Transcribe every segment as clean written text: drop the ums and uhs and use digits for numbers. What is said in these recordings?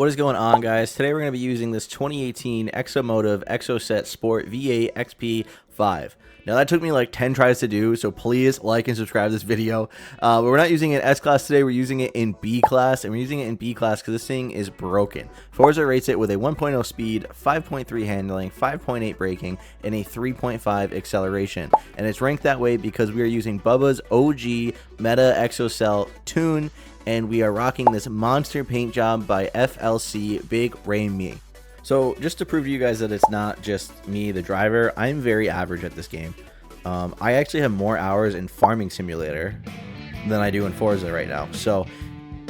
What is going on, guys? Today we're going to be using this 2018 Exomotive Exoset Sport V8 XP5. Now that took me like 10 tries to do, so please like and subscribe to this video. But we're not using it in S-Class today, we're using it in B-Class, and we're using it in B-Class because this thing is broken. Forza rates it with a 1.0 speed, 5.3 handling, 5.8 braking, and a 3.5 acceleration. And it's ranked that way because we are using Bubba's OG Meta Exocel tune, and we are rocking this monster paint job by FLC Big Rain Me. So just to prove to you guys that it's not just me, the driver, I'm very average at this game. I actually have more hours in Farming Simulator than I do in Forza right now. So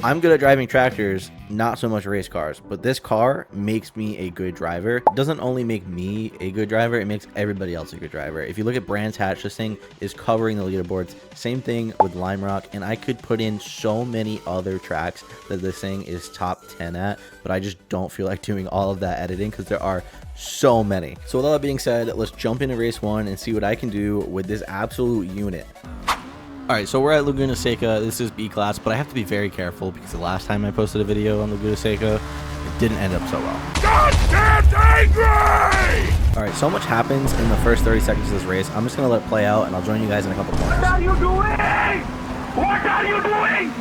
I'm good at driving tractors, not so much race cars, but this car makes me a good driver. It doesn't only make me a good driver, it makes everybody else a good driver. If you look at Brands Hatch, this thing is covering the leaderboards. Same thing with Lime Rock, and I could put in so many other tracks that this thing is top 10 at, but I just don't feel like doing all of that editing because there are so many. So with all that being said, let's jump into race 1 and see what I can do with this absolute unit. Alright, so we're at Laguna Seca. This is B-Class, but I have to be very careful because the last time I posted a video on Laguna Seca, it didn't end up so well. Goddamn angry! Alright, so much happens in the first 30 seconds of this race. I'm just going to let it play out, and I'll join you guys in a couple points. What are you doing? What are you doing?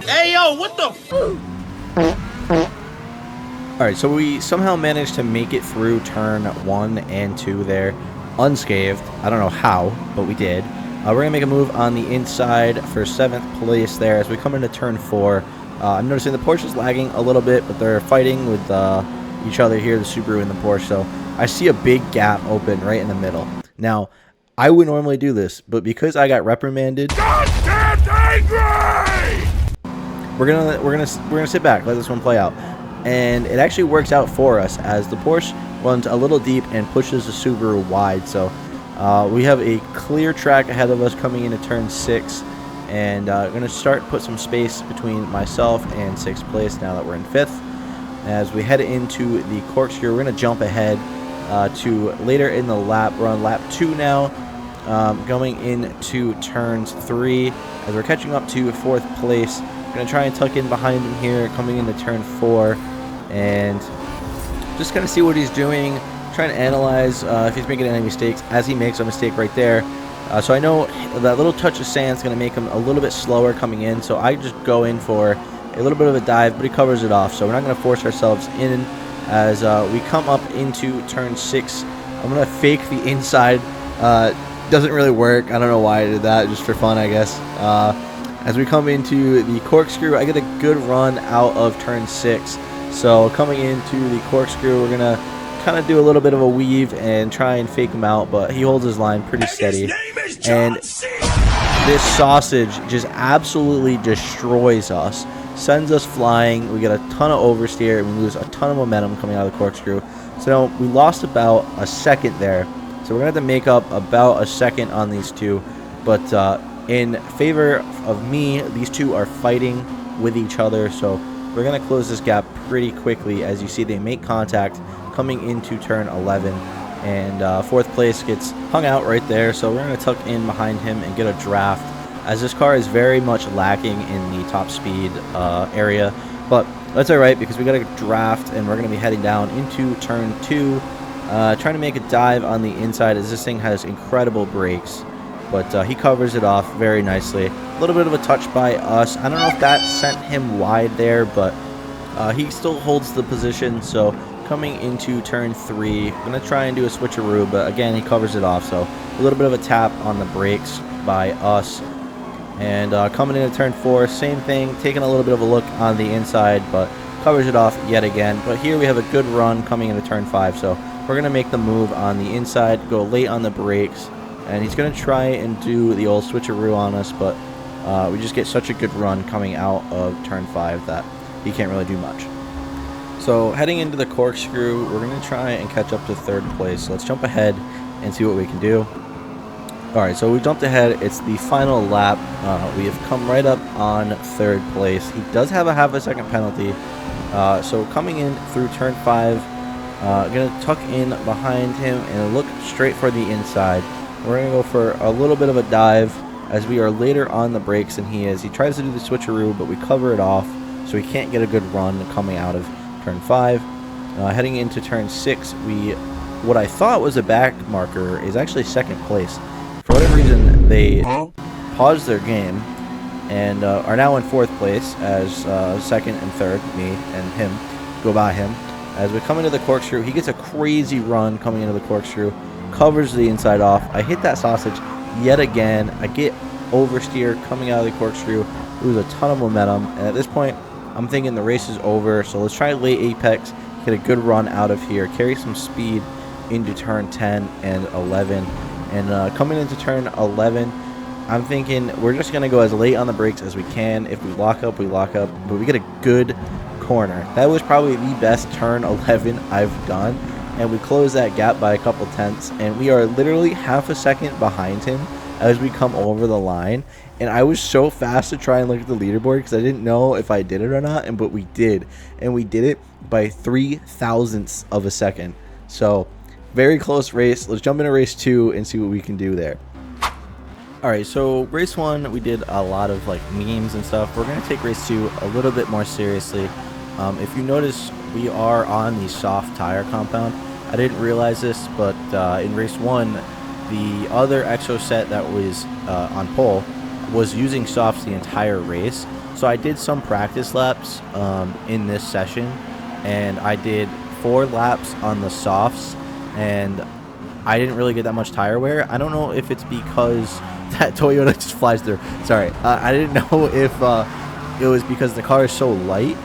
Hey yo, what the f? Alright, so we somehow managed to make it through turn 1 and 2 there unscathed. I don't know how, but we did. We're going to make a move on the inside for 7th place there as we come into turn 4. I'm noticing the Porsche is lagging a little bit, but they're fighting with each other here, the Subaru and the Porsche. So I see a big gap open right in the middle. Now, I would normally do this, but because I got reprimanded, we're gonna sit back, let this one play out, and it actually works out for us as the Porsche runs a little deep and pushes the Subaru wide. So we have a clear track ahead of us coming into turn 6, and gonna start put some space between myself and 6th place now that we're in 5th. As we head into the corkscrew, we're gonna jump ahead to later in the lap. We're on lap 2 now, going into turns 3 as we're catching up to 4th place. Going to try and tuck in behind him here, coming into turn 4, and just kind of see what he's doing, trying to analyze if he's making any mistakes. As he makes a mistake right there, so I know that little touch of sand is going to make him a little bit slower coming in, so I just go in for a little bit of a dive, but he covers it off, so we're not going to force ourselves in. As we come up into turn 6, I'm going to fake the inside. Doesn't really work. I don't know why I did that, just for fun, I guess. As we come into the corkscrew, I get a good run out of turn 6. So coming into the corkscrew, we're going to kind of do a little bit of a weave and try and fake him out, but he holds his line pretty steady. And this sausage just absolutely destroys us, sends us flying. We get a ton of oversteer, and we lose a ton of momentum coming out of the corkscrew. So we lost about a second there. So we're going to have to make up about a second on these two. But in favor of me, these two are fighting with each other, so we're going to close this gap pretty quickly. As you see, they make contact coming into turn 11, and 4th place gets hung out right there, so we're going to tuck in behind him and get a draft, as this car is very much lacking in the top speed area, but that's alright because we got a draft, and we're going to be heading down into turn 2, trying to make a dive on the inside as this thing has incredible brakes. But he covers it off very nicely. A little bit of a touch by us. I don't know if that sent him wide there, but he still holds the position. So coming into turn 3, I'm going to try and do a switcheroo, but again, he covers it off. So a little bit of a tap on the brakes by us. And coming into turn 4, same thing, taking a little bit of a look on the inside, but covers it off yet again. But here we have a good run coming into turn 5. So we're going to make the move on the inside, go late on the brakes. And he's going to try and do the old switcheroo on us, but we just get such a good run coming out of turn 5 that he can't really do much. So heading into the corkscrew, we're going to try and catch up to 3rd place. So let's jump ahead and see what we can do. Alright, so we jumped ahead. It's the final lap. We have come right up on 3rd place. He does have a half a second penalty, So coming in through turn 5, going to tuck in behind him and look straight for the inside. We're going to go for a little bit of a dive as we are later on the brakes than he is. He tries to do the switcheroo, but we cover it off, so he can't get a good run coming out of turn 5. Heading into turn 6, what I thought was a back marker is actually second place. For whatever reason, they paused their game and are now in 4th place as second and third, me and him, go by him. As we come into the corkscrew, he gets a crazy run coming into the corkscrew, covers the inside off. I hit that sausage yet again. I get oversteer coming out of the corkscrew, lose a ton of momentum, and at this point, I'm thinking the race is over, so let's try late apex, get a good run out of here, carry some speed into turn 10 and 11. And coming into turn 11, I'm thinking we're just going to go as late on the brakes as we can. If we lock up, we lock up, but we get a good corner. That was probably the best turn 11 I've done, and we close that gap by a couple tenths, and we are literally half a second behind him as we come over the line. And I was so fast to try and look at the leaderboard because I didn't know if I did it or not, but we did, and we did it by 0.003 of a second. So very close race. Let's jump into race 2 and see what we can do there. Alright, so race 1, we did a lot of like memes and stuff. We're going to take race 2 a little bit more seriously. If you notice, we are on the soft tire compound. I didn't realize this, but in race 1, the other exo set that was on pole was using softs the entire race. So I did some practice laps in this session, and I did 4 laps on the softs, and I didn't really get that much tire wear. I don't know if it's because that Toyota just flies through. Sorry. I didn't know if it was because the car is so light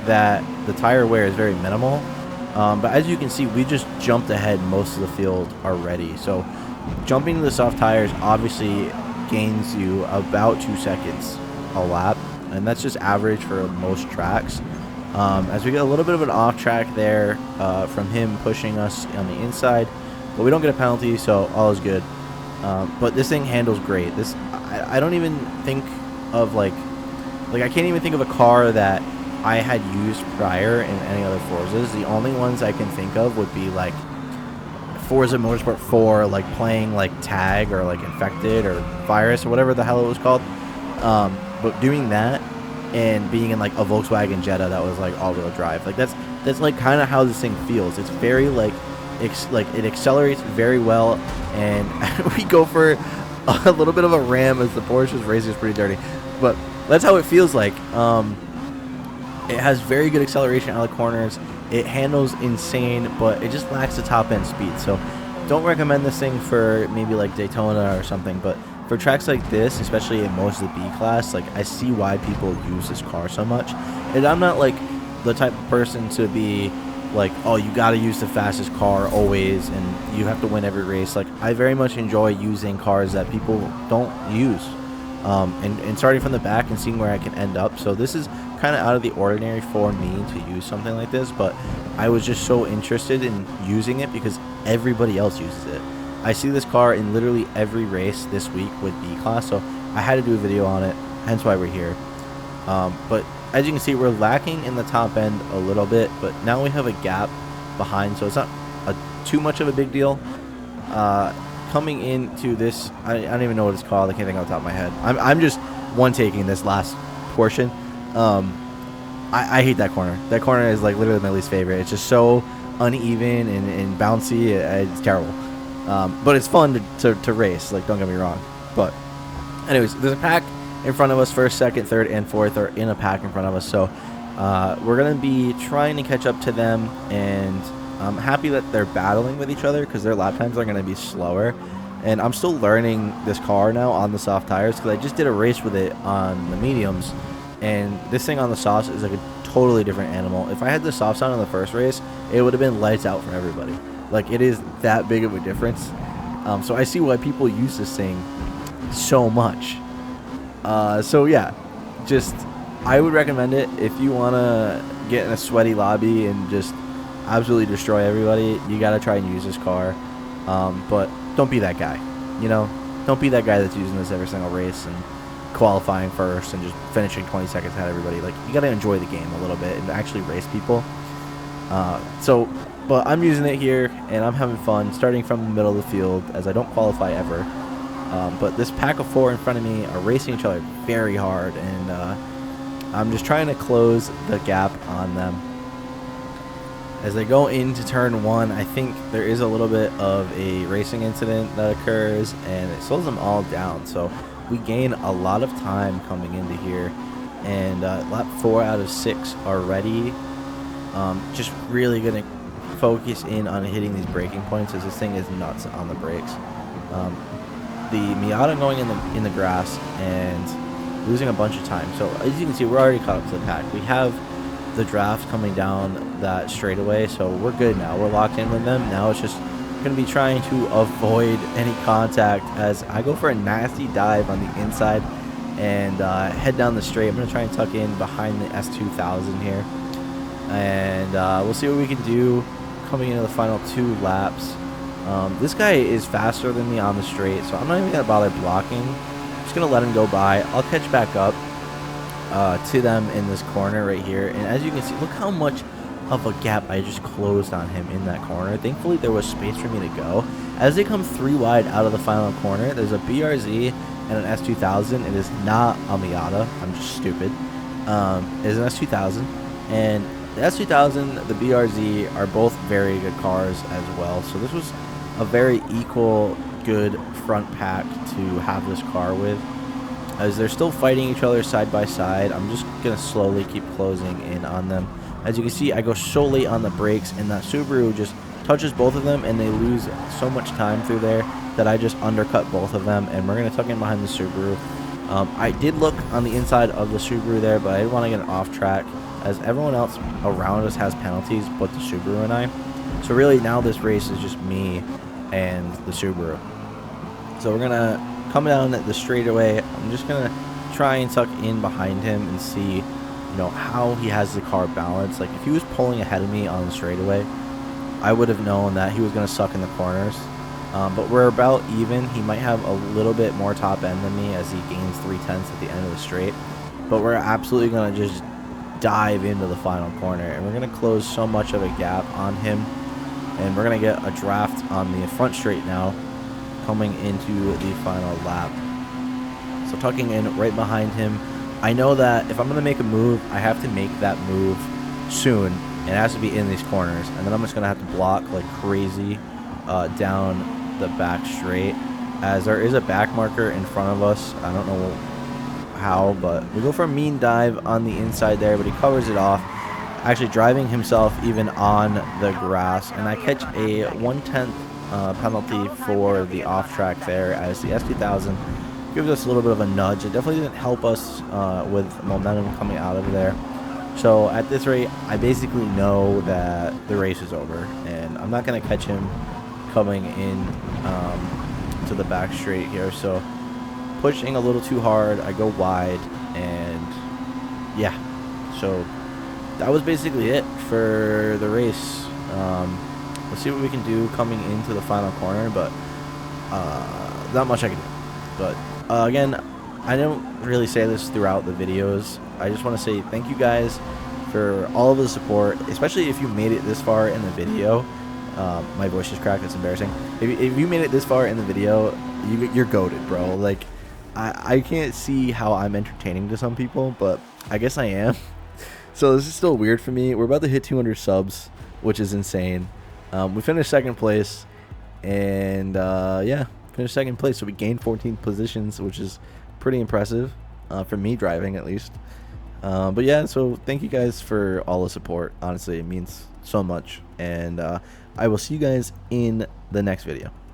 that the tire wear is very minimal. But as you can see, we just jumped ahead most of the field already. So jumping to the soft tires obviously gains you about 2 seconds a lap, and that's just average for most tracks. As we get a little bit of an off track there from him pushing us on the inside, but we don't get a penalty, so all is good. But this thing handles great. I don't even think of like I can't even think of a car that I had used prior in any other Forzas. The only ones I can think of would be like Forza Motorsport 4, like playing like Tag or like Infected or Virus or whatever the hell it was called. But doing that and being in like a Volkswagen Jetta that was like all-wheel drive, like that's like kind of how this thing feels. It's very like it accelerates very well, and we go for a little bit of a ram as the Porsche's racing is pretty dirty, but that's how it feels like. It has very good acceleration out of the corners. It handles insane, but it just lacks the top end speed. So don't recommend this thing for maybe like Daytona or something, but for tracks like this, especially in most of the B class, like I see why people use this car so much. And I'm not like the type of person to be like, oh, you got to use the fastest car always and you have to win every race. Like I very much enjoy using cars that people don't use, and starting from the back and seeing where I can end up. So this is kind of out of the ordinary for me to use something like this, but I was just so interested in using it because everybody else uses it. I see this car in literally every race this week with B-Class, so I had to do a video on it, hence why we're here. But as you can see, we're lacking in the top end a little bit, but now we have a gap behind, so it's not too much of a big deal. Coming into this, I don't even know what it's called. I can't think off the top of my head. I'm just one-taking this last portion. I hate that corner. That corner is like literally my least favorite. It's just so uneven and bouncy. It's terrible. But it's fun to race. Like, don't get me wrong. But anyways, there's a pack in front of us. First, second, third, and fourth are in a pack in front of us. So we're going to be trying to catch up to them. And I'm happy that they're battling with each other because their lap times are going to be slower. And I'm still learning this car now on the soft tires because I just did a race with it on the mediums. And this thing on the softs is like a totally different animal. If I had the softs on in the first race, it would have been lights out for everybody. Like, it is that big of a difference. So I see why people use this thing so much. So yeah, just I would recommend it if you want to get in a sweaty lobby and just absolutely destroy everybody. You got to try and use this car. But don't be that guy. You know, don't be that guy that's using this every single race and qualifying first and just finishing 20 seconds ahead of everybody. Like, you got to enjoy the game a little bit and actually race people. But I'm using it here, and I'm having fun starting from the middle of the field as I don't qualify ever. But this pack of 4 in front of me are racing each other very hard, and I'm just trying to close the gap on them. As they go into turn 1, I think there is a little bit of a racing incident that occurs, and it slows them all down. So we gain a lot of time coming into here, and lap 4 out of 6 already. Just really going to focus in on hitting these braking points, as this thing is nuts on the brakes. The Miata going in the grass and losing a bunch of time. So as you can see, we're already caught up to the pack. We have the draft coming down that straightaway, so we're good now. We're locked in with them. Now it's just going to be trying to avoid any contact as I go for a nasty dive on the inside and head down the straight. I'm going to try and tuck in behind the S2000 here, and we'll see what we can do coming into the final 2 laps. This guy is faster than me on the straight, so I'm not even going to bother blocking. I'm just going to let him go by. I'll catch back up to them in this corner right here, and as you can see, look how much of a gap I just closed on him in that corner. Thankfully there was space for me to go. As they come 3 wide out of the final corner, there's a BRZ and an S2000. It is not a Miata. I'm just stupid. It is an S2000, and the S2000, the BRZ are both very good cars as well. So this was a very equal, good front pack to have this car with. As they're still fighting each other side by side, I'm just going to slowly keep closing in on them. As you can see, I go so late on the brakes, and that Subaru just touches both of them, and they lose so much time through there that I just undercut both of them, and we're going to tuck in behind the Subaru. I did look on the inside of the Subaru there, but I didn't want to get off track, as everyone else around us has penalties but the Subaru and I. So really now this race is just me and the Subaru. So we're going to come down the straightaway. I'm just going to try and tuck in behind him and see, you know, how he has the car balanced. Like, if he was pulling ahead of me on the straightaway, I would have known that he was going to suck in the corners. But we're about even. He might have a little bit more top end than me as he gains 3/10 at the end of the straight. But we're absolutely going to just dive into the final corner, and we're going to close so much of a gap on him, and we're going to get a draft on the front straight now coming into the final lap. So tucking in right behind him. I know that if I'm going to make a move, I have to make that move soon. It has to be in these corners, and then I'm just going to have to block like crazy down the back straight, as there is a back marker in front of us. I don't know how, but we go for a mean dive on the inside there, but he covers it off, actually driving himself even on the grass, and I catch a 1/10 penalty for the off track there, as the S2000 gives us a little bit of a nudge. It definitely didn't help us with momentum coming out of there. So at this rate, I basically know that the race is over, and I'm not going to catch him coming in to the back straight here. So pushing a little too hard, I go wide, and yeah, so that was basically it for the race. Let's see what we can do coming into the final corner, but not much I can do. But again, I don't really say this throughout the videos. I just want to say thank you guys for all of the support, especially if you made it this far in the video. My voice is cracked. It's embarrassing. If you made it this far in the video, you're goated, bro. Like, I can't see how I'm entertaining to some people, but I guess I am. So this is still weird for me. We're about to hit 200 subs, which is insane. We finished 2nd place, and yeah, finished 2nd place. So we gained 14 positions, which is pretty impressive for me driving, at least. But yeah, so thank you guys for all the support. Honestly, it means so much, and I will see you guys in the next video.